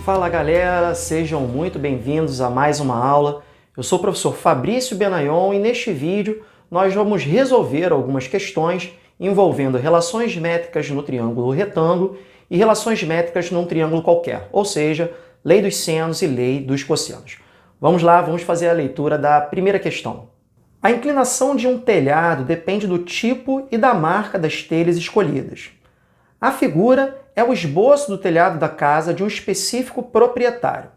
Fala galera, sejam muito bem-vindos a mais uma aula. Eu sou o professor Fabrício Benayon e neste vídeo nós vamos resolver algumas questões envolvendo relações métricas no triângulo retângulo e relações métricas num triângulo qualquer, ou seja, lei dos senos e lei dos cossenos. Vamos lá, vamos fazer a leitura da primeira questão. A inclinação de um telhado depende do tipo e da marca das telhas escolhidas. A figura é o esboço do telhado da casa de um específico proprietário.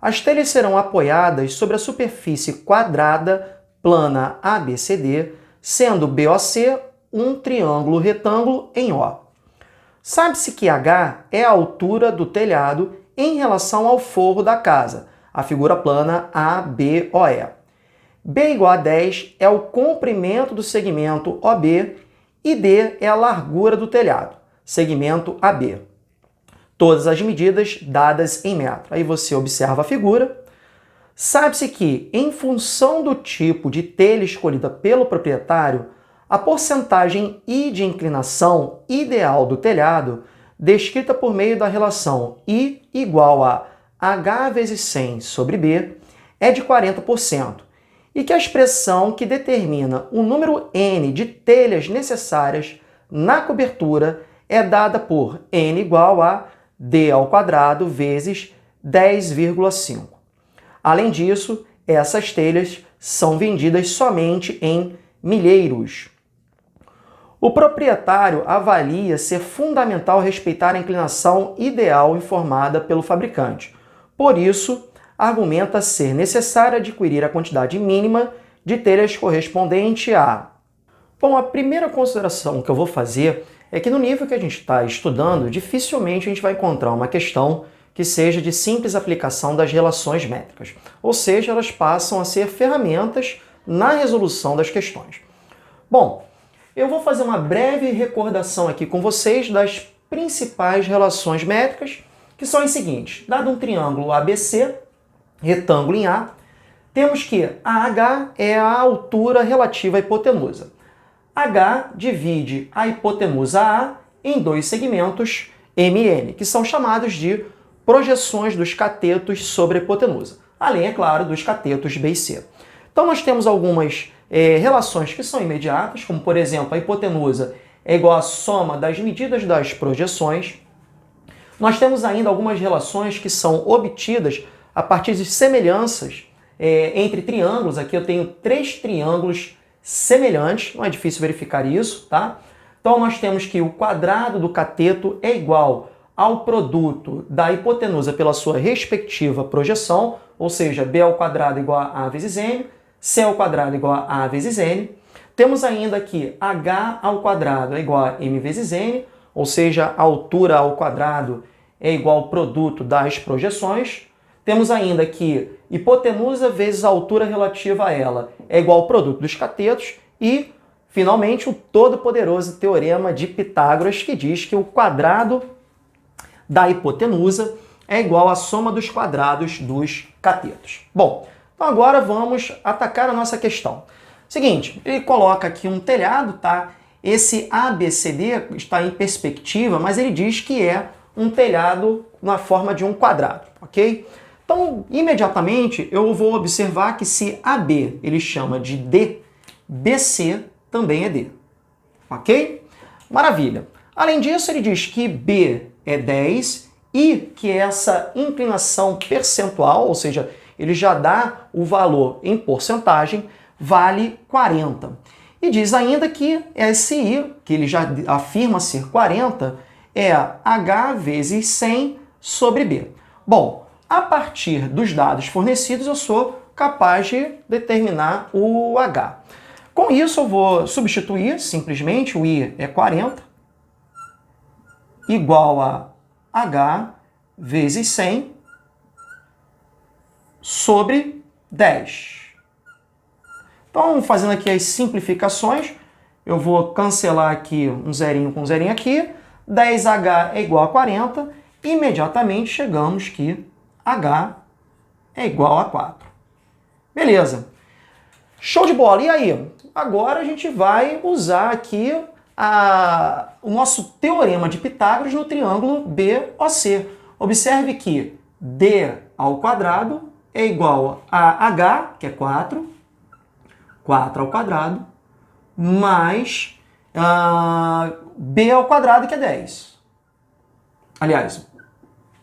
As telhas serão apoiadas sobre a superfície quadrada plana ABCD, sendo BOC um triângulo retângulo em O. Sabe-se que H é a altura do telhado em relação ao forro da casa, a figura plana ABOE. B igual a 10 é o comprimento do segmento OB e D é a largura do telhado, segmento AB. Todas as medidas dadas em metro. Aí você observa a figura. Sabe-se que, em função do tipo de telha escolhida pelo proprietário, a porcentagem I de inclinação ideal do telhado, descrita por meio da relação I igual a H vezes 100 sobre B, é de 40%, e que a expressão que determina o número N de telhas necessárias na cobertura é dada por N igual a D ao quadrado vezes 10,5. Além disso, essas telhas são vendidas somente em milheiros. O proprietário avalia ser fundamental respeitar a inclinação ideal informada pelo fabricante. Por isso, argumenta ser necessário adquirir a quantidade mínima de telhas correspondente a... Bom, a primeira consideração que eu vou fazer é que no nível que a gente está estudando, dificilmente a gente vai encontrar uma questão que seja de simples aplicação das relações métricas. Ou seja, elas passam a ser ferramentas na resolução das questões. Bom, eu vou fazer uma breve recordação aqui com vocês das principais relações métricas, que são as seguintes. Dado um triângulo ABC, retângulo em A, temos que AH é a altura relativa à hipotenusa. H divide a hipotenusa A em dois segmentos MN, que são chamados de projeções dos catetos sobre a hipotenusa, além, é claro, dos catetos B e C. Então nós temos algumas relações que são imediatas, como por exemplo a hipotenusa é igual à soma das medidas das projeções. Nós temos ainda algumas relações que são obtidas a partir de semelhanças entre triângulos. Aqui eu tenho 3 triângulos semelhantes, não é difícil verificar isso, tá? Então nós temos que o quadrado do cateto é igual ao produto da hipotenusa pela sua respectiva projeção, ou seja, B ao quadrado igual a A vezes N, C ao quadrado igual a A vezes N. Temos ainda que H ao quadrado é igual a M vezes N, ou seja, a altura ao quadrado é igual ao produto das projeções. Temos ainda que hipotenusa vezes a altura relativa a ela é igual ao produto dos catetos. E, finalmente, o todo-poderoso teorema de Pitágoras, que diz que o quadrado da hipotenusa é igual à soma dos quadrados dos catetos. Bom, então agora vamos atacar a nossa questão. Seguinte, ele coloca aqui um telhado, tá? Esse ABCD está em perspectiva, mas ele diz que é um telhado na forma de um quadrado, ok? Então, imediatamente, eu vou observar que se AB ele chama de D, BC também é D, ok? Maravilha. Além disso, ele diz que B é 10 e que essa inclinação percentual, ou seja, ele já dá o valor em porcentagem, vale 40. E diz ainda que esse I, que ele já afirma ser 40, é H vezes 100 sobre B. Bom, a partir dos dados fornecidos, eu sou capaz de determinar o H. Com isso, eu vou substituir simplesmente o I é 40, igual a H vezes 100 sobre 10. Então, fazendo aqui as simplificações, eu vou cancelar aqui um zerinho com um zerinho aqui. 10H é igual a 40. Imediatamente chegamos que H é igual a 4. Beleza. Show de bola. E aí? Agora a gente vai usar aqui o nosso teorema de Pitágoras no triângulo BOC. Observe que d ao quadrado é igual a h, que é 4 ao quadrado, mais b ao quadrado, que é 10. Aliás,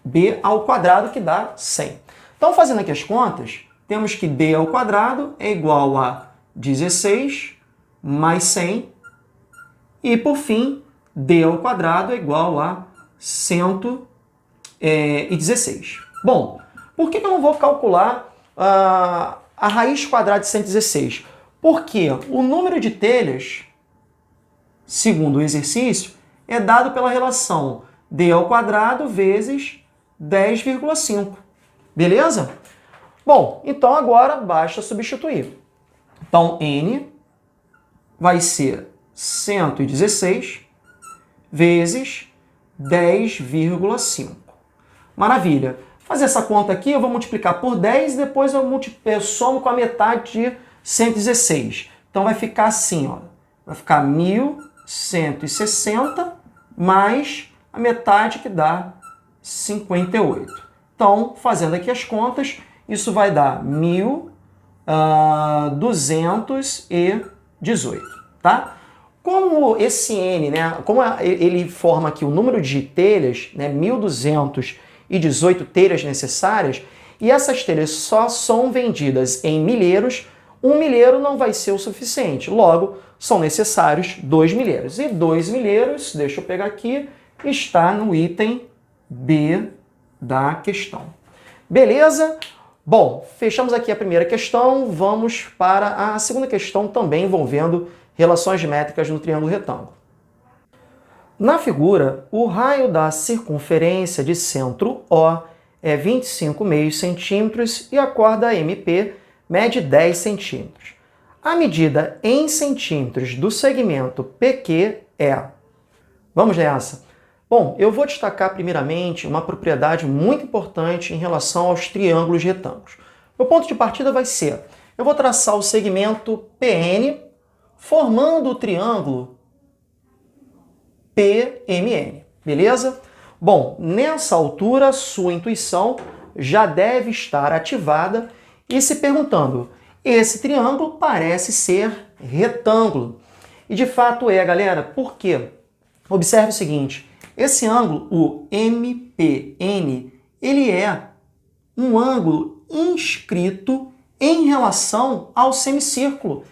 b ao quadrado, que dá 100. Então, fazendo aqui as contas, temos que d ao quadrado é igual a 16 mais 100. E, por fim, d ao quadrado é igual a 116. Bom, por que eu não vou calcular a raiz quadrada de 116? Porque o número de telhas, segundo o exercício, é dado pela relação d ao quadrado vezes 10,5. Beleza? Bom, então agora basta substituir. Então, n vai ser 116 vezes 10,5. Maravilha. Fazer essa conta aqui, eu vou multiplicar por 10 e depois eu somo com a metade de 116. Então vai ficar assim, ó. Vai ficar 1.160 mais a metade, que dá 58. Então, fazendo aqui as contas, isso vai dar 1.218, tá? Como esse n, né, como ele forma aqui o número de telhas, né, 1.218 telhas necessárias, e essas telhas só são vendidas em milheiros, 1 milheiro não vai ser o suficiente. Logo, são necessários 2 milheiros. E 2 milheiros, deixa eu pegar aqui, está no item B da questão. Beleza? Bom, fechamos aqui a primeira questão, vamos para a segunda questão, também envolvendo relações métricas no triângulo retângulo. Na figura, o raio da circunferência de centro O é 25,5 centímetros e a corda MP mede 10 centímetros. A medida em centímetros do segmento PQ é... Vamos nessa! Bom, eu vou destacar primeiramente uma propriedade muito importante em relação aos triângulos retângulos. Meu ponto de partida vai ser, eu vou traçar o segmento PN, formando o triângulo PMN, beleza? Bom, nessa altura, sua intuição já deve estar ativada e se perguntando, esse triângulo parece ser retângulo. E de fato é, galera, por quê? Observe o seguinte, esse ângulo, o MPN, ele é um ângulo inscrito em relação ao semicírculo.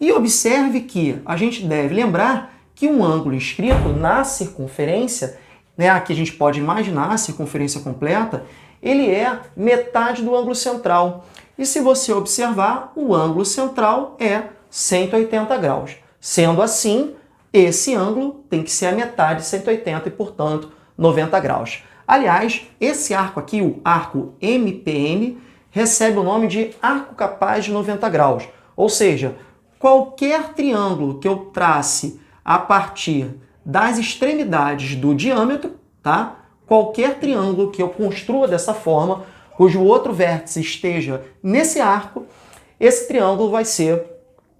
E observe que a gente deve lembrar que um ângulo inscrito na circunferência, né, aqui a gente pode imaginar a circunferência completa, ele é metade do ângulo central. E se você observar, o ângulo central é 180 graus. Sendo assim, esse ângulo tem que ser a metade de 180 e, portanto, 90 graus. Aliás, esse arco aqui, o arco MPN, recebe o nome de arco capaz de 90 graus. Ou seja, qualquer triângulo que eu trace a partir das extremidades do diâmetro, tá? Qualquer triângulo que eu construa dessa forma, cujo outro vértice esteja nesse arco, esse triângulo vai ser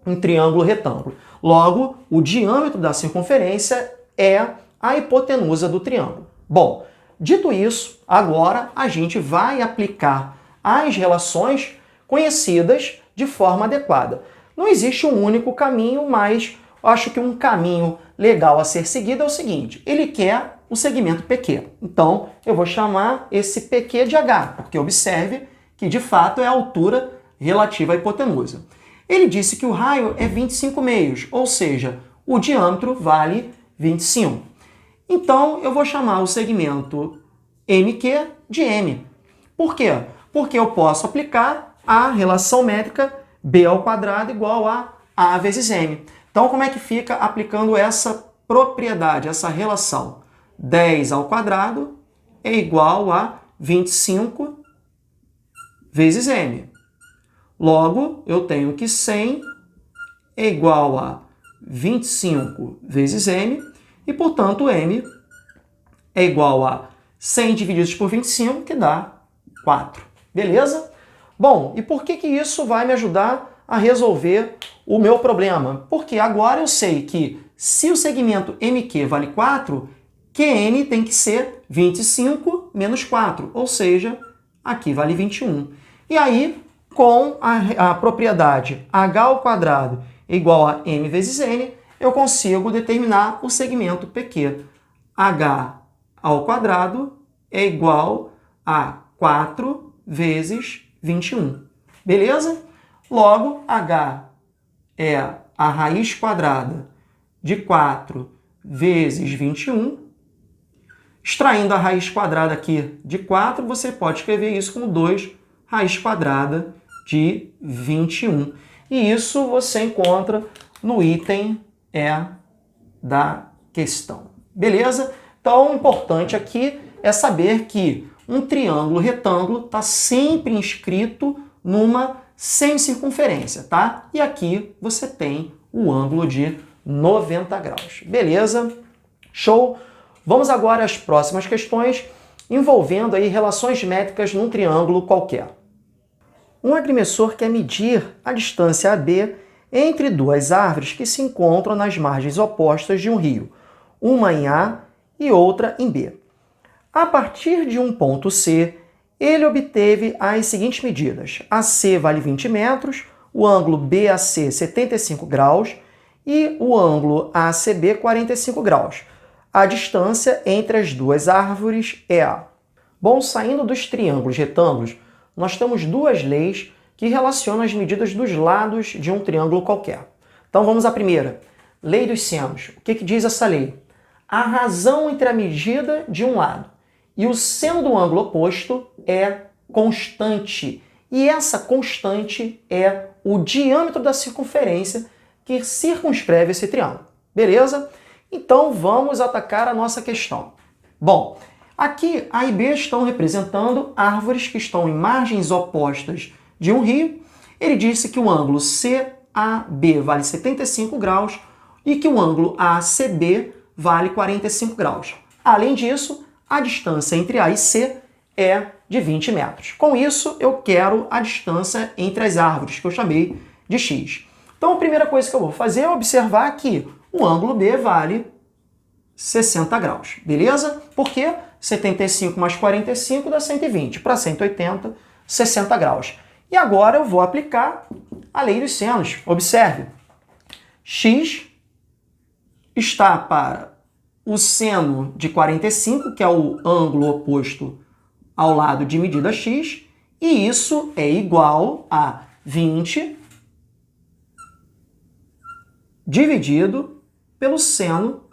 um triângulo retângulo. Logo, o diâmetro da circunferência é a hipotenusa do triângulo. Bom, dito isso, agora a gente vai aplicar as relações conhecidas de forma adequada. Não existe um único caminho, mas acho que um caminho legal a ser seguido é o seguinte, ele quer o segmento PQ. Então, eu vou chamar esse PQ de H, porque observe que de fato é a altura relativa à hipotenusa. Ele disse que o raio é 25 meios, ou seja, o diâmetro vale 25. Então, eu vou chamar o segmento MQ de M. Por quê? Porque eu posso aplicar a relação métrica B ao quadrado igual a vezes M. Então, como é que fica aplicando essa propriedade, essa relação? 10 ao quadrado é igual a 25 vezes M. Logo, eu tenho que 100 é igual a 25 vezes M, e, portanto, M é igual a 100 divididos por 25, que dá 4. Beleza? Bom, e por que isso vai me ajudar a resolver o meu problema? Porque agora eu sei que se o segmento MQ vale 4, QN tem que ser 25 menos 4, ou seja, aqui vale 21. E aí, com a propriedade h ao quadrado igual a m vezes n, eu consigo determinar o segmento PQ. h ao quadrado é igual a 4 vezes 21. Beleza? Logo, h é a raiz quadrada de 4 vezes 21. Extraindo a raiz quadrada aqui de 4, você pode escrever isso como 2 raiz quadrada de 21. E isso você encontra no item E da questão. Beleza? Então, o importante aqui é saber que um triângulo retângulo está sempre inscrito numa semicircunferência, tá? E aqui você tem o ângulo de 90 graus. Beleza? Show? Vamos agora às próximas questões envolvendo aí relações métricas num triângulo qualquer. Um agrimensor quer medir a distância AB entre duas árvores que se encontram nas margens opostas de um rio, uma em A e outra em B. A partir de um ponto C, ele obteve as seguintes medidas. AC vale 20 metros, o ângulo BAC 75 graus e o ângulo ACB 45 graus. A distância entre as duas árvores é A. Bom, saindo dos triângulos retângulos, nós temos duas leis que relacionam as medidas dos lados de um triângulo qualquer. Então vamos à primeira. Lei dos senos. O que diz essa lei? A razão entre a medida de um lado e o seno do ângulo oposto é constante. E essa constante é o diâmetro da circunferência que circunscreve esse triângulo. Beleza? Então vamos atacar a nossa questão. Bom, aqui A e B estão representando árvores que estão em margens opostas de um rio. Ele disse que o ângulo CAB vale 75 graus e que o ângulo ACB vale 45 graus. Além disso, a distância entre A e C é de 20 metros. Com isso, eu quero a distância entre as árvores, que eu chamei de x. Então, a primeira coisa que eu vou fazer é observar que o ângulo B vale 60 graus, beleza? Porque 75 mais 45 dá 120. Para 180, 60 graus. E agora eu vou aplicar a lei dos senos. Observe, x está para o seno de 45, que é o ângulo oposto ao lado de medida x, e isso é igual a 20 dividido pelo seno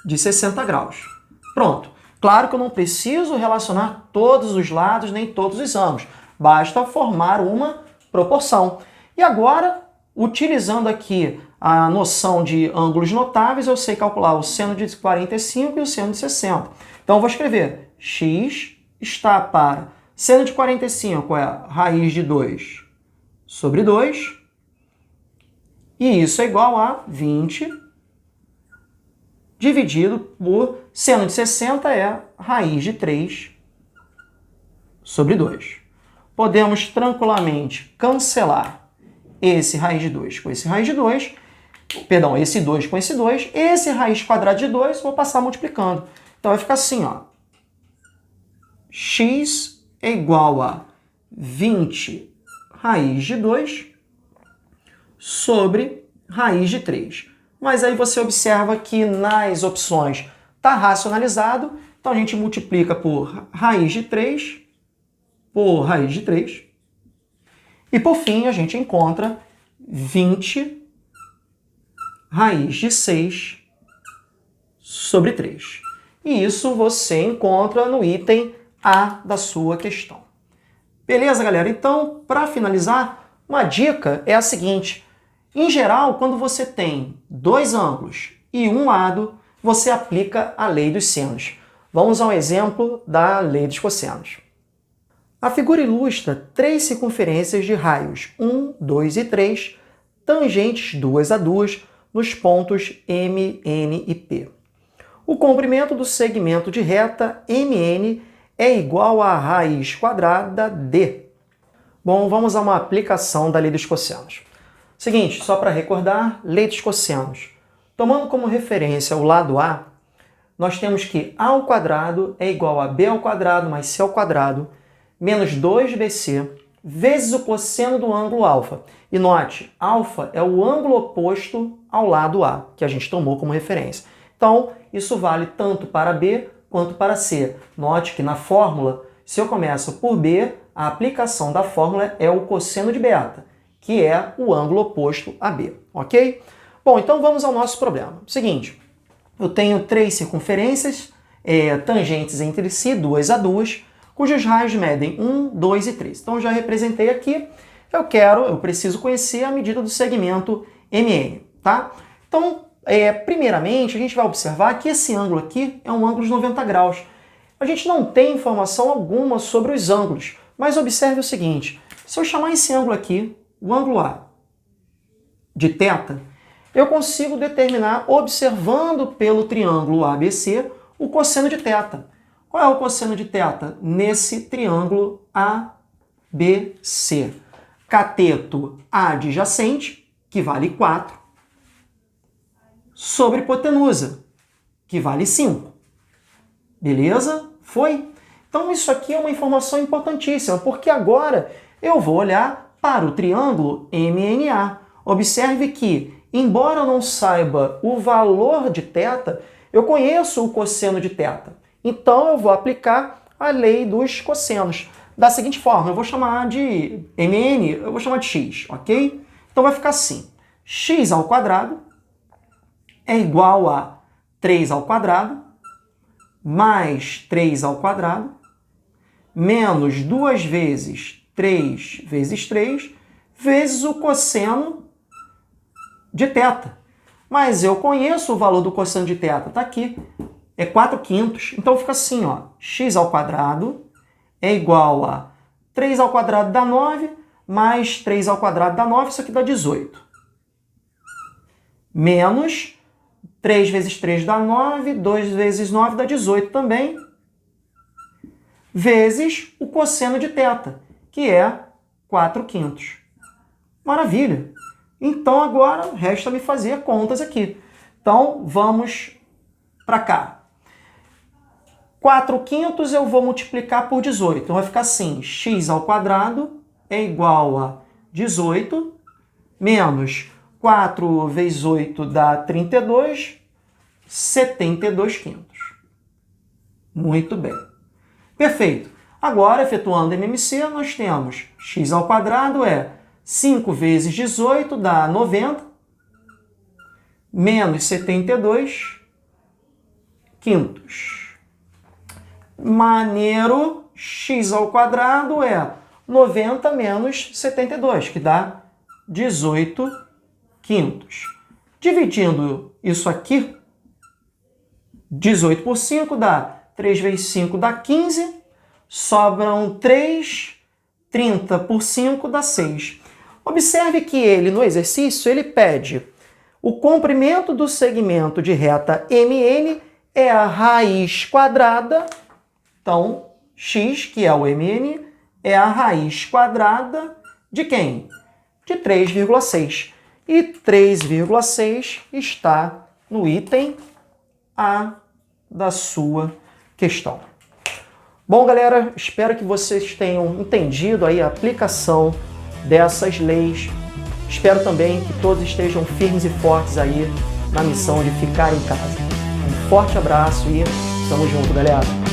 de 60 graus. Pronto. Claro que eu não preciso relacionar todos os lados nem todos os ângulos. Basta formar uma proporção. E agora, utilizando aqui a noção de ângulos notáveis, eu sei calcular o seno de 45 e o seno de 60. Então, eu vou escrever x está para seno de 45 é a raiz de 2 sobre 2. E isso é igual a 20 dividido por seno de 60 é raiz de 3 sobre 2. Podemos tranquilamente cancelar esse raiz de 2 com esse raiz de 2, perdão, esse 2 com esse 2, esse raiz quadrada de 2, vou passar multiplicando. Então vai ficar assim, ó. X é igual a 20 raiz de 2 sobre raiz de 3. Mas aí você observa que nas opções está racionalizado, então a gente multiplica por raiz de 3 por raiz de 3. E por fim a gente encontra 20 raiz de 6 sobre 3. E isso você encontra no item A da sua questão. Beleza, galera? Então, para finalizar, uma dica é a seguinte. Em geral, quando você tem dois ângulos e um lado, você aplica a lei dos senos. Vamos ao exemplo da lei dos cossenos. A figura ilustra três circunferências de raios 1, 2 e 3, tangentes duas a duas, nos pontos M, N e P. O comprimento do segmento de reta MN é igual a raiz quadrada D. Bom, vamos a uma aplicação da lei dos cossenos. Seguinte, só para recordar, lei dos cossenos. Tomando como referência o lado A, nós temos que A ao quadrado é igual a B ao quadrado mais C ao quadrado, menos 2BC vezes o cosseno do ângulo alfa. E note, alfa é o ângulo oposto ao lado A, que a gente tomou como referência. Então, isso vale tanto para B quanto para C. Note que na fórmula, se eu começo por B, a aplicação da fórmula é o cosseno de beta, que é o ângulo oposto a B, ok? Bom, então vamos ao nosso problema. Seguinte, eu tenho 3 circunferências, tangentes entre si, 2 a 2, cujos raios medem 1, 2 e 3. Então, eu já representei aqui. Eu preciso conhecer a medida do segmento MN, tá? Então, primeiramente, a gente vai observar que esse ângulo aqui é um ângulo de 90 graus. A gente não tem informação alguma sobre os ângulos, mas observe o seguinte, se eu chamar esse ângulo aqui, o ângulo A, de θ, eu consigo determinar, observando pelo triângulo ABC, o cosseno de θ. Qual é o cosseno de θ nesse triângulo ABC? Cateto adjacente, que vale 4, sobre hipotenusa, que vale 5. Beleza? Foi? Então isso aqui é uma informação importantíssima, porque agora eu vou olhar para o triângulo MNA. Observe que, embora eu não saiba o valor de θ, eu conheço o cosseno de θ. Então eu vou aplicar a lei dos cossenos. Da seguinte forma, eu vou chamar de MN, eu vou chamar de x, ok? Então vai ficar assim, x ao quadrado é igual a 3 ao quadrado mais 3 ao quadrado menos 2 vezes 3 vezes 3 vezes o cosseno de θ. Mas eu conheço o valor do cosseno de θ, está aqui, é 4/5. Então fica assim, ó, x ao quadrado é igual a 3 ao quadrado dá 9, mais 3 ao quadrado dá 9, isso aqui dá 18. Menos 3 vezes 3 dá 9, 2 vezes 9 dá 18 também, vezes o cosseno de θ, que é 4/5. Maravilha! Então agora resta me fazer contas aqui. Então vamos para cá. 4/5 eu vou multiplicar por 18. Então vai ficar assim, x ao quadrado é igual a 18, menos 4 vezes 8 dá 32, 72/5. Muito bem. Perfeito. Agora, efetuando MMC, nós temos x ao quadrado é 5 vezes 18 dá 90, menos 72/5. Maneiro, x ao quadrado é 90 menos 72, que dá 18/5. Dividindo isso aqui, 18 por 5 dá 3 vezes 5 dá 15, sobram 3, 30 por 5 dá 6. Observe que ele, no exercício, ele pede o comprimento do segmento de reta MN é a raiz quadrada. Então, x, que é o MN, é a raiz quadrada de quem? De 3,6. E 3,6 está no item A da sua questão. Bom, galera, espero que vocês tenham entendido aí a aplicação dessas leis. Espero também que todos estejam firmes e fortes aí na missão de ficar em casa. Um forte abraço e tamo junto, galera!